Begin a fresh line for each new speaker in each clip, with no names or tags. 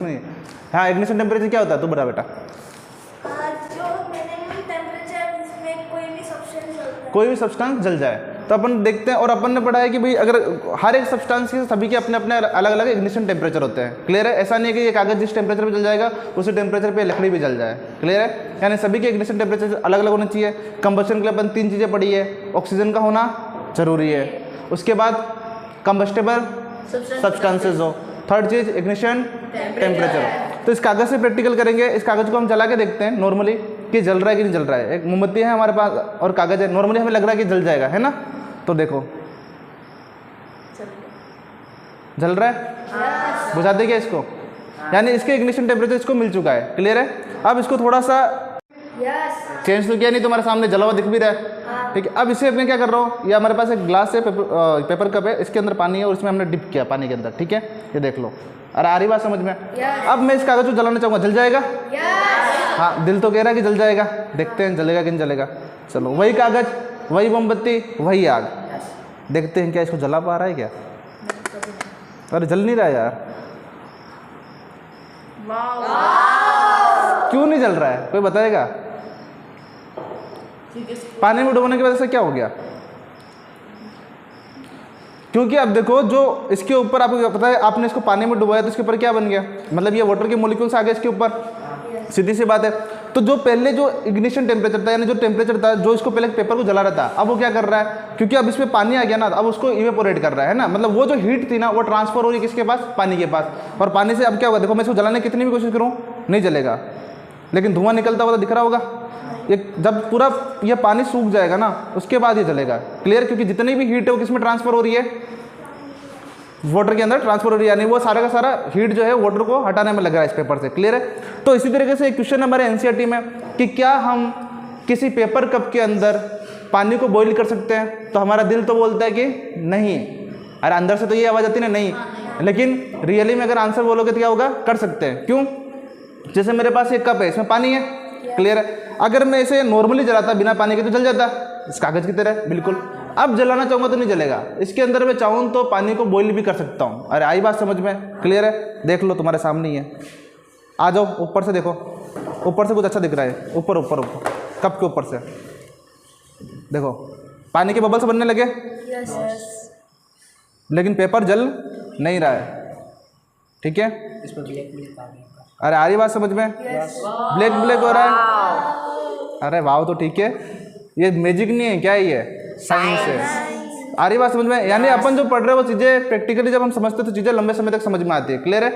नहीं। हाँ, ignition temperature क्या होता है, तू बता बेटा।
जो मिनिमम टेम्परेचर जिसमें
कोई भी सब्सटेंस जल जाए। तो अपन देखते हैं, और अपन ने पढ़ा है कि भाई अगर हर एक सब्सटेंस के सभी के अपने अपने अलग अलग इग्निशन टेम्परेचर होते हैं। क्लियर है? ऐसा नहीं है कि ये कागज जिस टेम्परेचर पे जल जाएगा उसी टेम्परेचर पे लकड़ी भी जल जाए। क्लियर है? यानी सभी के इग्निशन टेम्परेचर अलग अलग होने चाहिए। कंबस्शन के लिए अपन 3 चीज़ें पढ़ी है। ऑक्सीजन का होना जरूरी है, उसके बाद कंबस्टेबल सब्सटेंसेज हो, थर्ड चीज इग्निशन टेम्परेचर। तो इस कागज से प्रैक्टिकल करेंगे। इस कागज को हम जला के देखते हैं नॉर्मली कि जल रहा है कि नहीं जल रहा है। एक मोमबत्ती है हमारे पास और कागज है, नॉर्मली हमें लग रहा है कि जल जाएगा, है ना? तो देखो जल रहा है, बुझा देगा इसको, यानी इसके इग्निशन टेम्परेचर इसको मिल चुका है। क्लियर है? अब इसको थोड़ा सा चेंज तो किया नहीं, तुम्हारे सामने जला हुआ दिख भी रहा है, ठीक है? अब इसे मैं क्या कर रहा हूँ, ये हमारे पास एक ग्लास है, पेपर कप है, इसके अंदर पानी है और इसमें हमने डिप किया पानी के अंदर, ठीक है? ये देख लो। अरे आ रही बात समझ में? अब मैं इस कागज को जलाना चाहूँगा, जल जाएगा? हाँ, दिल तो कह रहा है कि जल जाएगा, देखते हैं जलेगा कि नहीं जलेगा। चलो, वही कागज, वही मोमबत्ती, वही आग, देखते हैं क्या इसको जला पा रहा है क्या? अरे जल नहीं रहा यार, क्यों नहीं जल रहा है? कोई बताएगा? पानी में डुबोने की वजह से क्या हो गया? क्योंकि अब देखो, जो इसके ऊपर आपको पता है, आपने इसको पानी में डुबाया तो इसके ऊपर क्या बन गया? मतलब ये वाटर के मॉलिक्यूल्स आ गए इसके ऊपर, सीधी सी बात है। तो जो पहले जो इग्निशन टेम्परेचर था, यानी जो टेम्परेचर था जो इसको पहले पेपर को जला रहा था, अब वो क्या कर रहा है? क्योंकि अब इसमें पानी आ गया ना, अब उसको इवेपोरेट कर रहा है ना, मतलब वो जो हीट थी ना वो ट्रांसफर हो रही है किसके पास? पानी के पास। और पानी से अब क्या होगा? देखो, मैं इसको जलाने की कितनी भी कोशिश करूँ नहीं जलेगा, लेकिन धुआं निकलता हुआ तो दिख रहा होगा। ये जब पूरा ये पानी सूख जाएगा ना, उसके बाद ये जलेगा। क्लियर? क्योंकि जितनी भी हीट है वो किसमें ट्रांसफर हो रही है? वाटर के अंदर ट्रांसफर हो रही है, यानी वो सारा का सारा हीट जो है वाटर को हटाने में लग रहा है इस पेपर से। क्लियर है? तो इसी तरीके से एक क्वेश्चन हमारे एनसीईआरटी में कि क्या हम किसी पेपर कप के अंदर पानी को बॉईल कर सकते हैं? तो हमारा दिल तो बोलता है कि नहीं। अरे अंदर से तो ये आवाज़ आती है ना, नहीं। लेकिन रियली में अगर आंसर बोलोगे तो क्या होगा? कर सकते हैं। क्यों? जैसे मेरे पास एक कप है, इसमें पानी है। क्लियर है? अगर मैं इसे नॉर्मली जलाता बिना पानी के तो जल जाता, इस कागज की तरह बिल्कुल। अब जलाना चाहूँगा तो नहीं जलेगा। इसके अंदर मैं चाहूँ तो पानी को बॉईल भी कर सकता हूँ। अरे आई बात समझ में? क्लियर है? देख लो, तुम्हारे सामने ही है। आ जाओ, ऊपर से देखो, ऊपर से कुछ अच्छा दिख रहा है। ऊपर ऊपर ऊपर कप के ऊपर से देखो, पानी के बबल्स बनने लगे, लेकिन पेपर जल नहीं रहा है। ठीक है? अरे आ रही बात समझ में? ब्लैक ब्लैक हो रहा है। अरे वाह, तो ठीक है, ये मैजिक नहीं है, क्या है ये? साइंस है। आ रही बात समझ में? यानी अपन जो पढ़ रहे हैं वो चीज़ें प्रैक्टिकली जब हम समझते तो चीज़ें लंबे समय तक समझ में आती है। क्लियर है?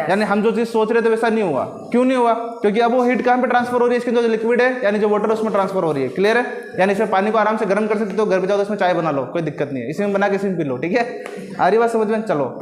यानी हम जो चीज़ सोच रहे थे वैसा नहीं हुआ। क्यों नहीं हुआ? क्योंकि अब वो हीट कहाँ पे ट्रांसफर हो रही है? इसके अंदर जो लिक्विड है, यानी जो वाटर है, उसमें ट्रांसफर हो रही है। क्लियर है? यानी इसमें पानी को आराम से गर्म कर सकते हो, घर पे जाओ तो इसमें चाय बना लो, कोई दिक्कत नहीं है, इसी में बना के इसी में पी लो। ठीक है? आ रही बात समझ में? चलो।